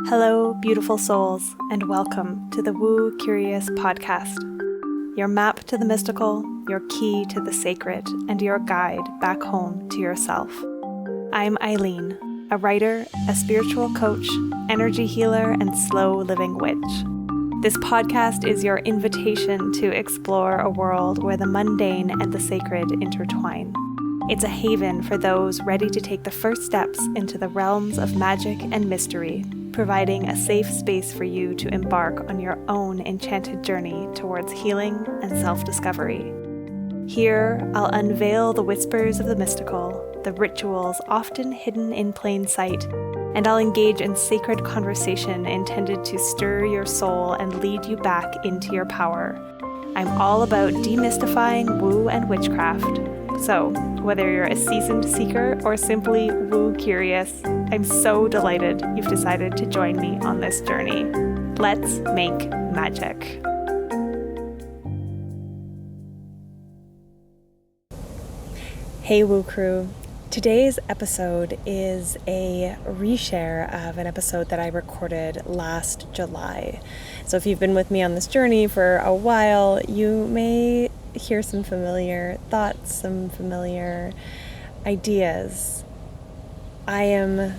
Hello, beautiful souls, and welcome to the Woo Curious podcast. Your map to the mystical, your key to the sacred, and your guide back home to yourself. I'm Eileen, a writer, a spiritual coach, energy healer, and slow living witch. This podcast is your invitation to explore a world where the mundane and the sacred intertwine. It's a haven for those ready to take the first steps into the realms of magic and mystery, providing a safe space for you to embark on your own enchanted journey towards healing and self-discovery. Here, I'll unveil the whispers of the mystical, the rituals often hidden in plain sight, and I'll engage in sacred conversation intended to stir your soul and lead you back into your power. I'm all about demystifying woo and witchcraft. So, whether you're a seasoned seeker or simply woo curious, I'm so delighted you've decided to join me on this journey. Let's make magic. Hey Woo Crew. Today's episode is a reshare of an episode that I recorded last July. So if you've been with me on this journey for a while, you may hear some familiar thoughts, some familiar ideas. I am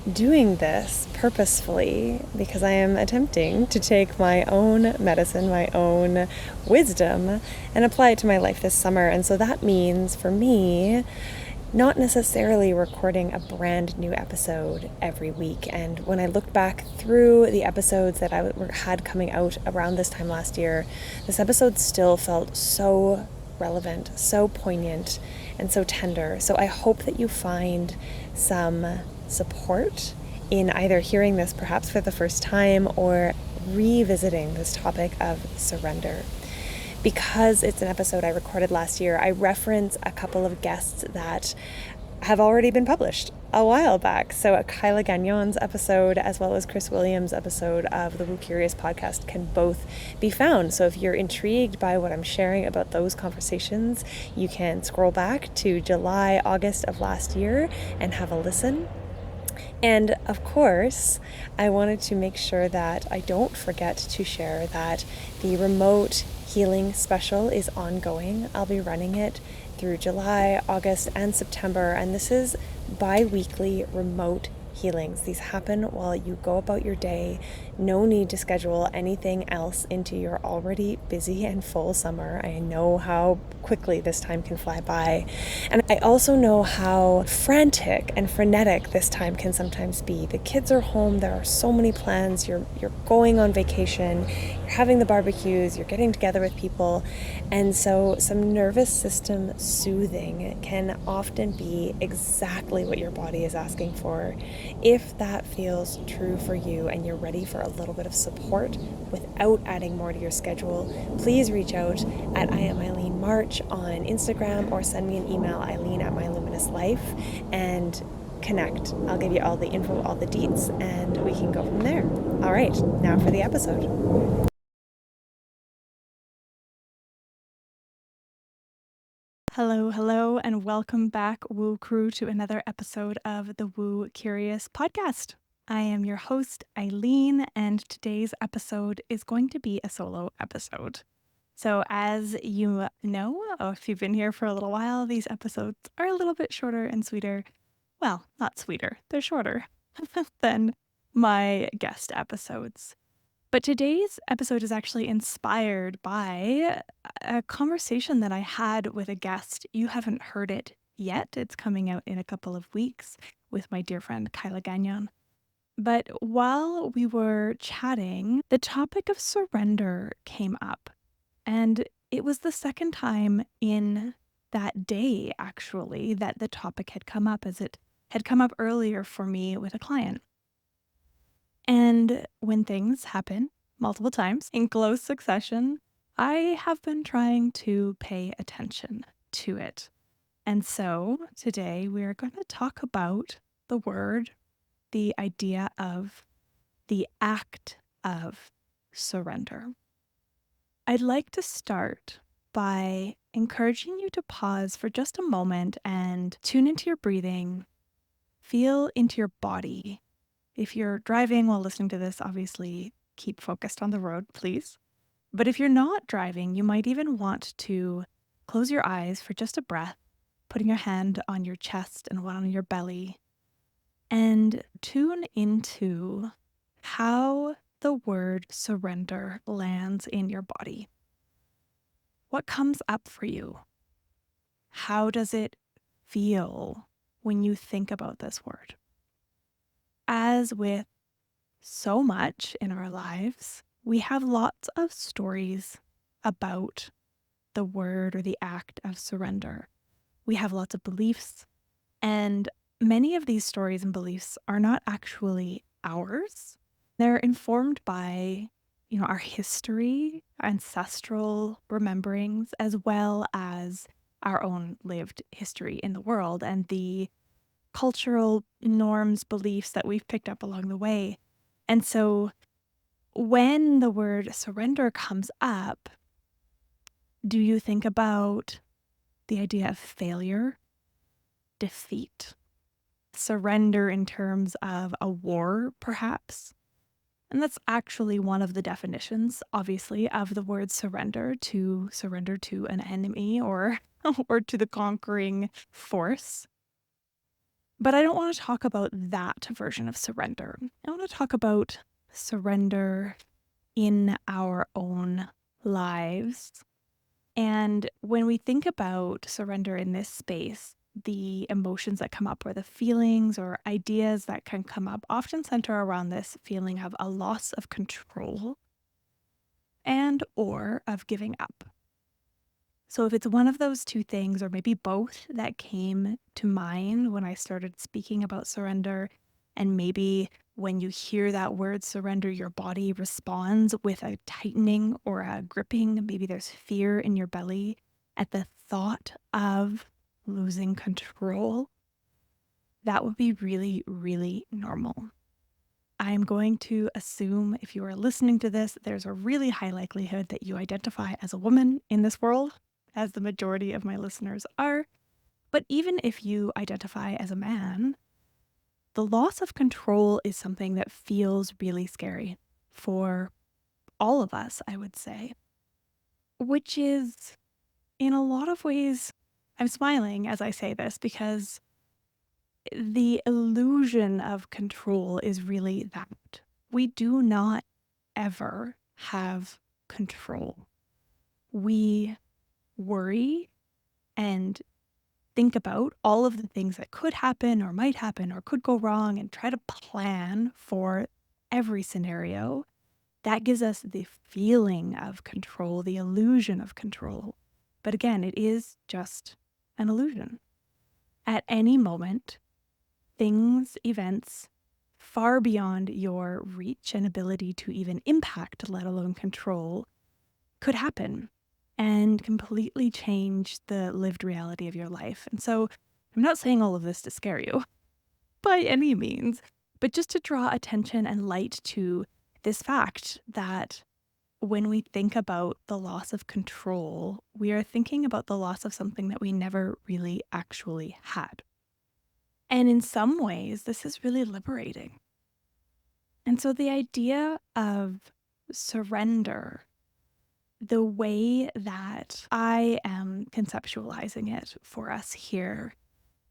doing this purposefully because I am attempting to take my own medicine, my own wisdom, and apply it to my life this summer. And so that means for me, not necessarily recording a brand new episode every week. And when I looked back through the episodes that I had coming out around this time last year, this episode still felt so relevant, so poignant, and so tender. So I hope that you find some support in either hearing this perhaps for the first time or revisiting this topic of surrender. Because it's an episode I recorded last year, I reference a couple of guests that have already been published a while back. So Kyla Gagnon's episode, as well as Chris Williams' episode of the Woo Curious podcast, can both be found. So if you're intrigued by what I'm sharing about those conversations, you can scroll back to July, August of last year and have a listen. And of course, I wanted to make sure that I don't forget to share that the remote healing special is ongoing. I'll be running it through July, August, and September, and this is bi-weekly remote healings. These happen while you go about your day. No need to schedule anything else into your already busy and full summer. I know how quickly this time can fly by. And I also know how frantic and frenetic this time can sometimes be. The kids are home, there are so many plans, you're going on vacation, you're having the barbecues, you're getting together with people. And so some nervous system soothing can often be exactly what your body is asking for. If that feels true for you and you're ready for a little bit of support without adding more to your schedule, please reach out at I am Eileen March on Instagram or send me an email, Eileen@myluminouslife, and connect. I'll give you all the info, all the deets, and we can go from there. All right, now for the episode. Hello, and welcome back, Woo Crew, to another episode of the Woo Curious podcast. I am your host, Eileen, and today's episode is going to be a solo episode. So as you know, if you've been here for a little while, these episodes are a little bit shorter and sweeter. Well, not sweeter, they're shorter than my guest episodes. But today's episode is actually inspired by a conversation that I had with a guest. You haven't heard it yet. It's coming out in a couple of weeks with my dear friend Kyla Gagnon. But while we were chatting, the topic of surrender came up. And it was the second time in that day, actually, that the topic had come up, as it had come up earlier for me with a client. And when things happen multiple times in close succession, I have been trying to pay attention to it. And so today we're going to talk about the word, the idea of the act of surrender. I'd like to start by encouraging you to pause for just a moment and tune into your breathing, feel into your body, If you're driving while listening to this, obviously keep focused on the road, please. But if you're not driving, you might even want to close your eyes for just a breath, putting your hand on your chest and one on your belly, and tune into how the word surrender lands in your body. What comes up for you? How does it feel when you think about this word? As with so much in our lives, we have lots of stories about the word or the act of surrender. We have lots of beliefs, and many of these stories and beliefs are not actually ours. They're informed by, our history, ancestral rememberings, as well as our own lived history in the world and the cultural norms, beliefs that we've picked up along the way. And so when the word surrender comes up, do you think about the idea of failure, defeat, surrender in terms of a war, perhaps? And that's actually one of the definitions, obviously, of the word surrender to an enemy or, or to the conquering force. But I don't want to talk about that version of surrender. I want to talk about surrender in our own lives. And when we think about surrender in this space, the emotions that come up or the feelings or ideas that can come up often center around this feeling of a loss of control and or of giving up. So if it's one of those two things, or maybe both, that came to mind when I started speaking about surrender, and maybe when you hear that word surrender, your body responds with a tightening or a gripping, maybe there's fear in your belly at the thought of losing control, that would be really, really normal. I'm going to assume if you are listening to this, there's a really high likelihood that you identify as a woman in this world, as the majority of my listeners are. But even if you identify as a man, the loss of control is something that feels really scary for all of us, I would say, which is in a lot of ways, I'm smiling as I say this because the illusion of control is really that we do not ever have control. We worry and think about all of the things that could happen or might happen or could go wrong and try to plan for every scenario. That gives us the feeling of control, the illusion of control. But again, it is just an illusion. At any moment, things, events far beyond your reach and ability to even impact, let alone control, could happen and completely change the lived reality of your life. And so I'm not saying all of this to scare you by any means, but just to draw attention and light to this fact that when we think about the loss of control, we are thinking about the loss of something that we never really actually had. And in some ways, this is really liberating. And so the idea of surrender, the way that I am conceptualizing it for us here,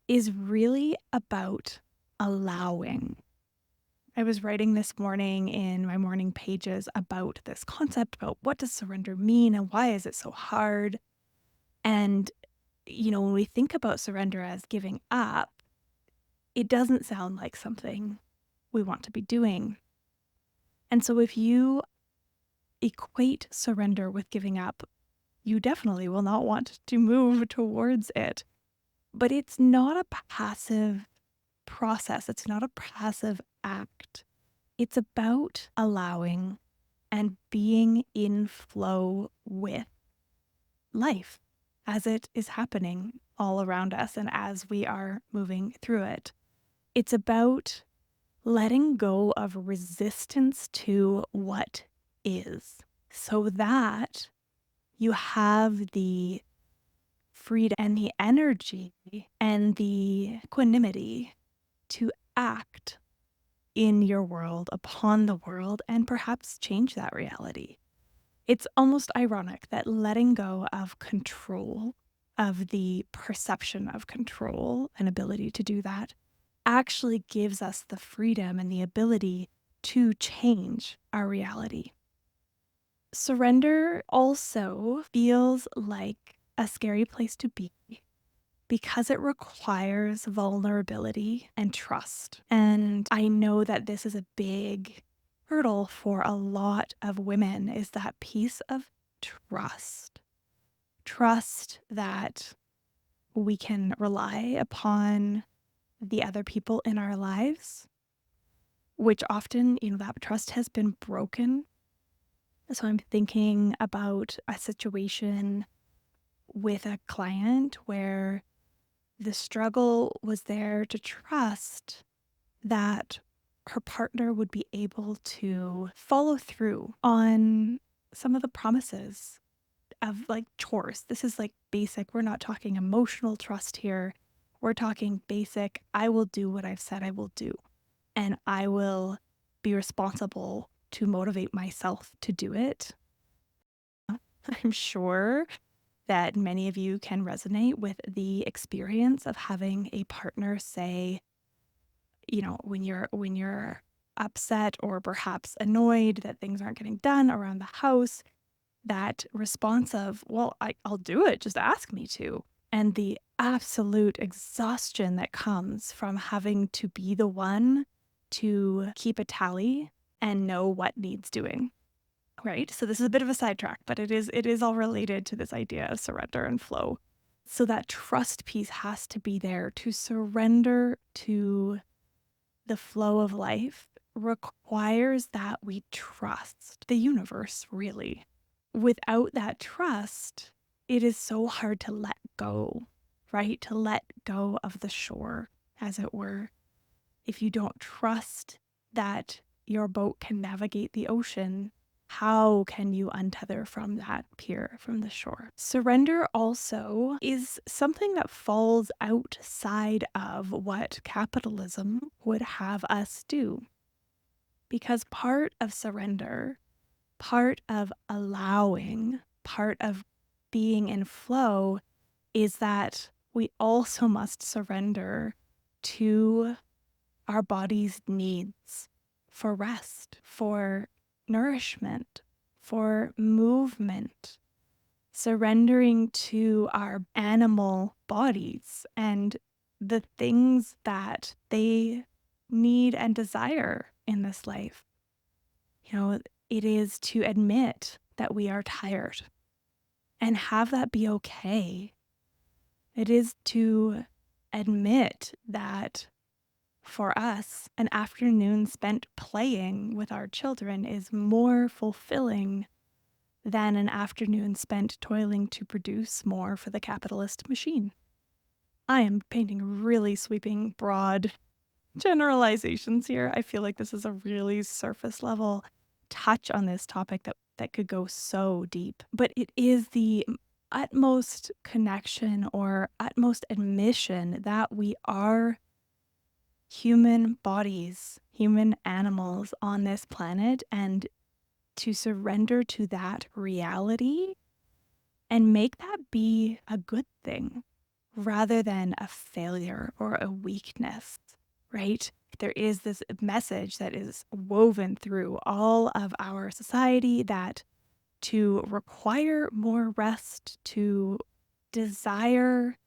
is really about allowing. I was writing this morning in my morning pages about this concept, about what does surrender mean and why is it so hard? And, when we think about surrender as giving up, it doesn't sound like something we want to be doing. And so if you equate surrender with giving up, you definitely will not want to move towards it. But it's not a passive process. It's not a passive act. It's about allowing and being in flow with life as it is happening all around us and as we are moving through it. It's about letting go of resistance to what is so that you have the freedom and the energy and the equanimity to act in your world, upon the world, and perhaps change that reality. It's almost ironic that letting go of control, of the perception of control and ability to do that, actually gives us the freedom and the ability to change our reality. Surrender also feels like a scary place to be because it requires vulnerability and trust. And I know that this is a big hurdle for a lot of women, is that piece of trust. Trust that we can rely upon the other people in our lives, which often, that trust has been broken. So I'm thinking about a situation with a client where the struggle was there to trust that her partner would be able to follow through on some of the promises of like chores. This is like basic. We're not talking emotional trust here. We're talking basic. I will do what I've said I will do, and I will be responsible to motivate myself to do it. I'm sure that many of you can resonate with the experience of having a partner say, when you're upset or perhaps annoyed that things aren't getting done around the house, that response of, well, I'll do it, just ask me to. And the absolute exhaustion that comes from having to be the one to keep a tally and know what needs doing. Right? So this is a bit of a sidetrack, but it is all related to this idea of surrender and flow. So that trust piece has to be there. To surrender to the flow of life requires that we trust the universe, really. Without that trust, it is so hard to let go, right? To let go of the shore, as it were. If you don't trust that your boat can navigate the ocean, how can you untether from that pier, from the shore? Surrender also is something that falls outside of what capitalism would have us do. Because part of surrender, part of allowing, part of being in flow is that we also must surrender to our body's needs for rest, for nourishment, for movement, surrendering to our animal bodies and the things that they need and desire in this life. It is to admit that we are tired and have that be okay. It is to admit that for us, an afternoon spent playing with our children is more fulfilling than an afternoon spent toiling to produce more for the capitalist machine. I am painting really sweeping, broad generalizations here. I feel like this is a really surface level touch on this topic that could go so deep. But it is the utmost connection or utmost admission that we are human bodies, human animals on this planet, and to surrender to that reality and make that be a good thing rather than a failure or a weakness, right? There is this message that is woven through all of our society that to require more rest, to desire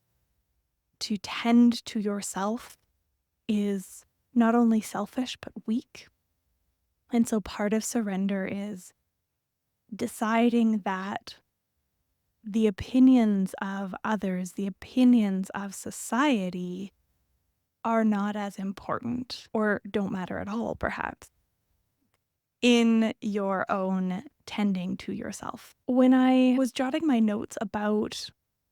to tend to yourself is not only selfish, but weak. And so part of surrender is deciding that the opinions of others, the opinions of society are not as important or don't matter at all, perhaps, in your own tending to yourself. When I was jotting my notes about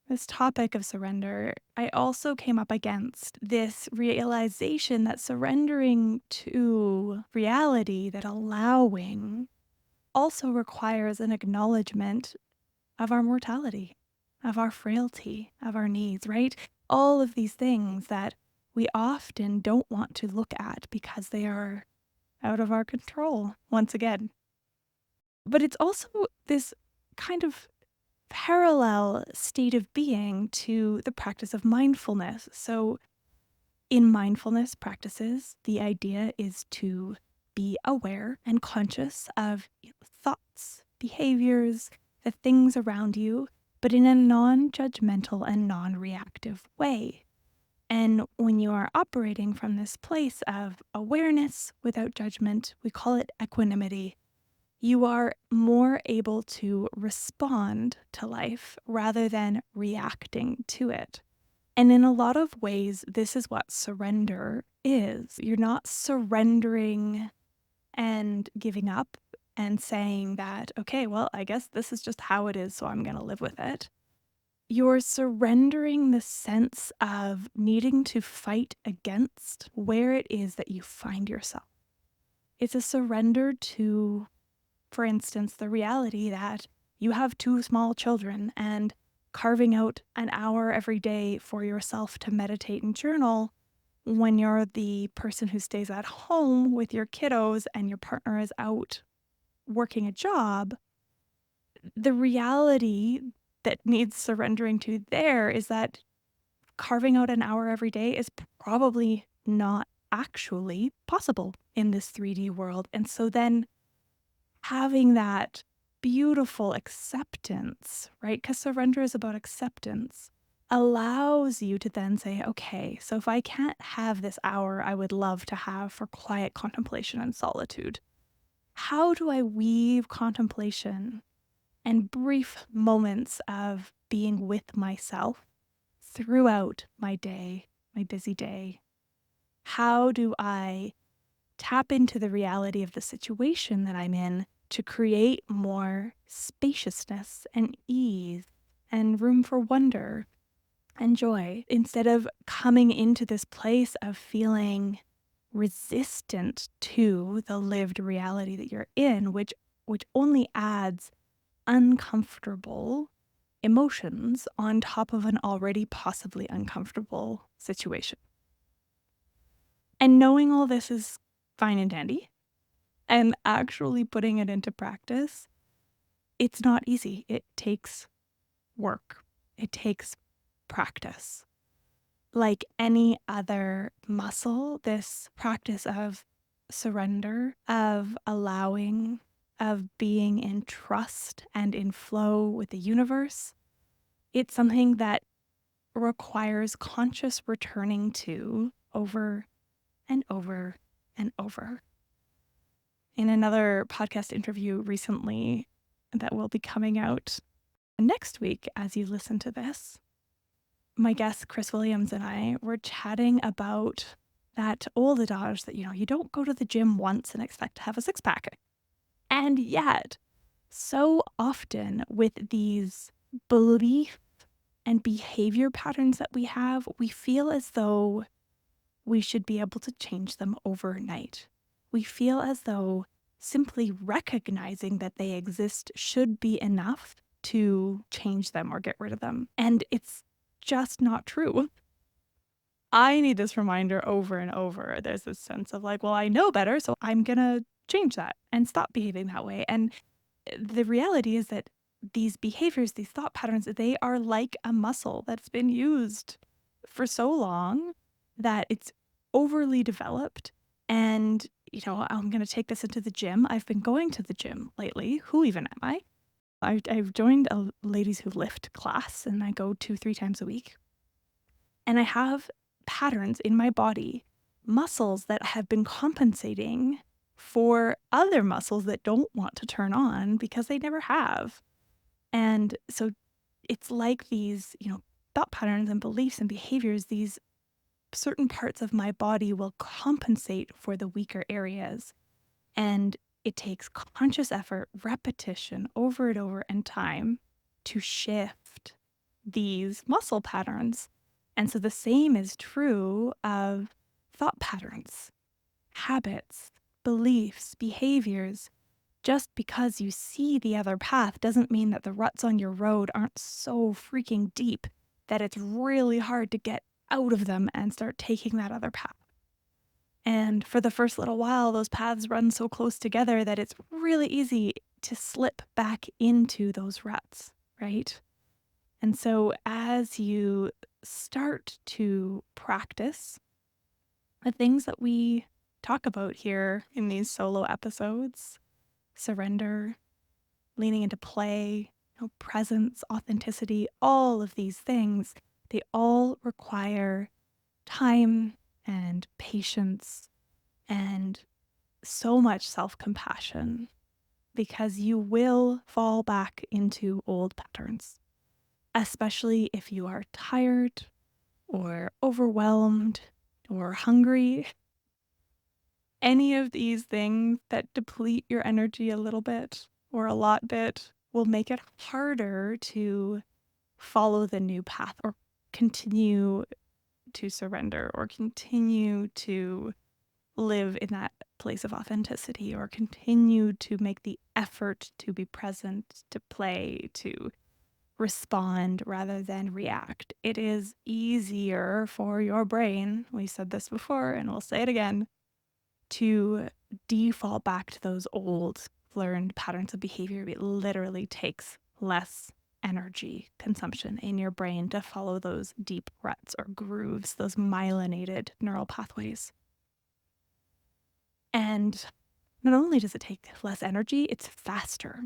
this topic of surrender, I also came up against this realization that surrendering to reality, that allowing, also requires an acknowledgement of our mortality, of our frailty, of our needs, right? All of these things that we often don't want to look at because they are out of our control once again. But it's also this kind of parallel state of being to the practice of mindfulness. So, in mindfulness practices, the idea is to be aware and conscious of thoughts, behaviors, the things around you, but in a non judgmental and non reactive way. And when you are operating from this place of awareness without judgment, we call it equanimity. You are more able to respond to life rather than reacting to it. And in a lot of ways, this is what surrender is. You're not surrendering and giving up and saying that, okay, well, I guess this is just how it is, so I'm going to live with it. You're surrendering the sense of needing to fight against where it is that you find yourself. It's a surrender to, for instance, the reality that you have 2 small children and carving out an hour every day for yourself to meditate and journal when you're the person who stays at home with your kiddos and your partner is out working a job, the reality that needs surrendering to there is that carving out an hour every day is probably not actually possible in this 3D world. And so then having that beautiful acceptance, right? Because surrender is about acceptance, allows you to then say, okay, so if I can't have this hour I would love to have for quiet contemplation and solitude, how do I weave contemplation and brief moments of being with myself throughout my day, my busy day? How do I tap into the reality of the situation that I'm in to create more spaciousness and ease and room for wonder and joy instead of coming into this place of feeling resistant to the lived reality that you're in, which only adds uncomfortable emotions on top of an already possibly uncomfortable situation. And knowing all this is fine and dandy, and actually putting it into practice, it's not easy. It takes work. It takes practice. Like any other muscle, this practice of surrender, of allowing, of being in trust and in flow with the universe, it's something that requires conscious returning to over and over and over. In another podcast interview recently that will be coming out next week as you listen to this, my guest Chris Williams and I were chatting about that old adage that, you don't go to the gym once and expect to have a six-pack. And yet, so often with these belief and behavior patterns that we have, we feel as though we should be able to change them overnight. We feel as though simply recognizing that they exist should be enough to change them or get rid of them. And it's just not true. I need this reminder over and over. There's this sense of like, well, I know better, so I'm going to change that and stop behaving that way. And the reality is that these behaviors, these thought patterns, they are like a muscle that's been used for so long that it's overly developed. And, I'm going to take this into the gym. I've been going to the gym lately. Who even am I? I've joined a ladies who lift class and I go 2-3 times a week. And I have patterns in my body, muscles that have been compensating for other muscles that don't want to turn on because they never have. And so it's like these, thought patterns and beliefs and behaviors, these certain parts of my body will compensate for the weaker areas. And it takes conscious effort, repetition over and over and time to shift these muscle patterns. And so the same is true of thought patterns, habits, beliefs, behaviors. Just because you see the other path doesn't mean that the ruts on your road aren't so freaking deep that it's really hard to get out of them and start taking that other path. And for the first little while, those paths run so close together that it's really easy to slip back into those ruts, right? And so as you start to practice the things that we talk about here in these solo episodes, surrender, leaning into play, presence, authenticity, all of these things, they all require time and patience and so much self-compassion because you will fall back into old patterns, especially if you are tired or overwhelmed or hungry. Any of these things that deplete your energy a little bit or a lot bit will make it harder to follow the new path or continue to surrender or continue to live in that place of authenticity or continue to make the effort to be present, to play, to respond rather than react. It is easier for your brain, we said this before and we'll say it again, to default back to those old learned patterns of behavior. It literally takes less energy consumption in your brain to follow those deep ruts or grooves, those myelinated neural pathways. And not only does it take less energy, it's faster.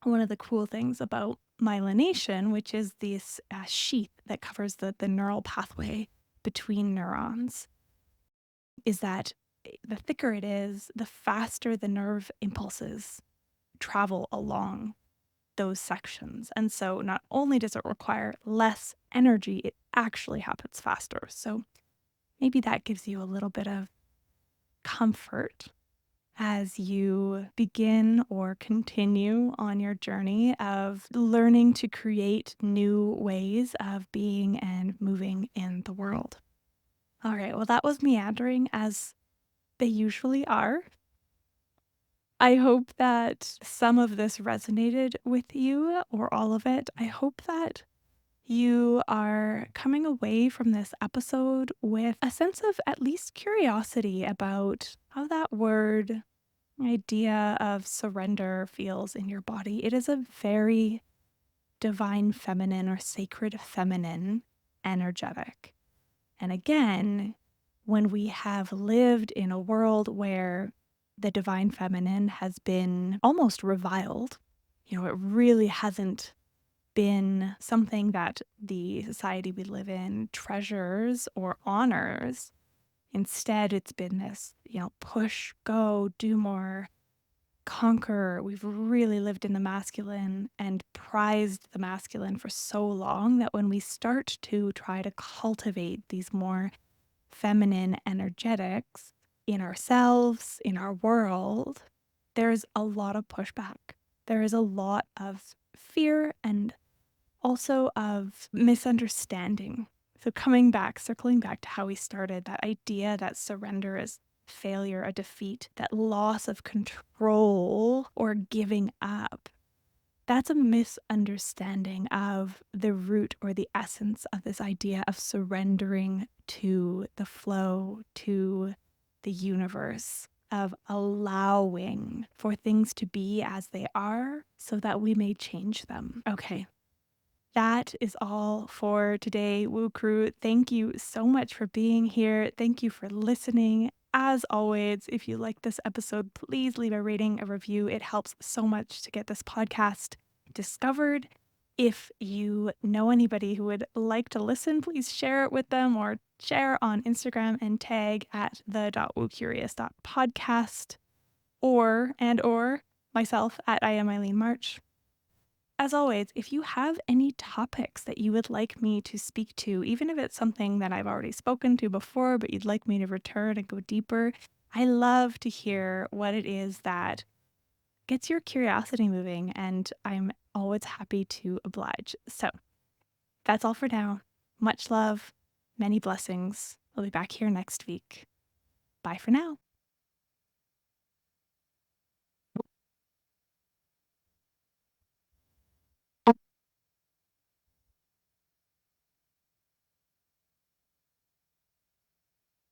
One of the cool things about myelination, which is this sheath that covers the neural pathway between neurons, is that the thicker it is, the faster the nerve impulses travel along those sections. And so not only does it require less energy, it actually happens faster. So maybe that gives you a little bit of comfort as you begin or continue on your journey of learning to create new ways of being and moving in the world. All right, well, that was meandering as they usually are. I hope that some of this resonated with you or all of it. I hope that you are coming away from this episode with a sense of at least curiosity about how that word idea of surrender feels in your body. It is a very divine feminine or sacred feminine energetic. And again, when we have lived in a world where the divine feminine has been almost reviled, it really hasn't been something that the society we live in treasures or honors. Instead, it's been this, push, go, do more, conquer. We've really lived in the masculine and prized the masculine for so long that when we start to try to cultivate these more feminine energetics in ourselves, in our world, there's a lot of pushback. There is a lot of fear and also of misunderstanding. So circling back to how we started, that idea that surrender is failure, a defeat, that loss of control or giving up, that's a misunderstanding of the root or the essence of this idea of surrendering to the flow, to the universe, of allowing for things to be as they are so that we may change them. Okay. That is all for today, Woo Crew. Thank you so much for being here. Thank you for listening. As always, if you like this episode, please leave a rating, a review. It helps so much to get this podcast discovered. If you know anybody who would like to listen, please share it with them or share on Instagram and tag at the.woocurious.podcast or myself at I am Eileen March. As always, if you have any topics that you would like me to speak to, even if it's something that I've already spoken to before, but you'd like me to return and go deeper, I love to hear what it is that gets your curiosity moving, and I'm always happy to oblige. So that's all for now. Much love, many blessings. We'll be back here next week. Bye for now.